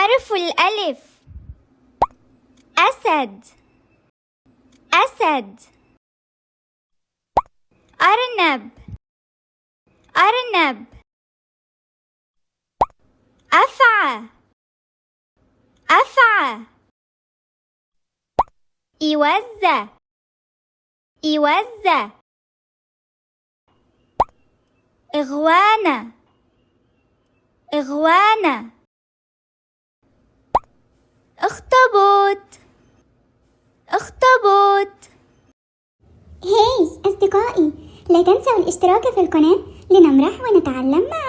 حرف الألف. أسد أسد. أرنب أرنب. أفعى أفعى. إوزة إوزة. إغوانة إغوانة. أخطبوط أخطبوط. هاي أصدقائي، لا تنسوا الاشتراك في القناة لنمرح ونتعلم معا.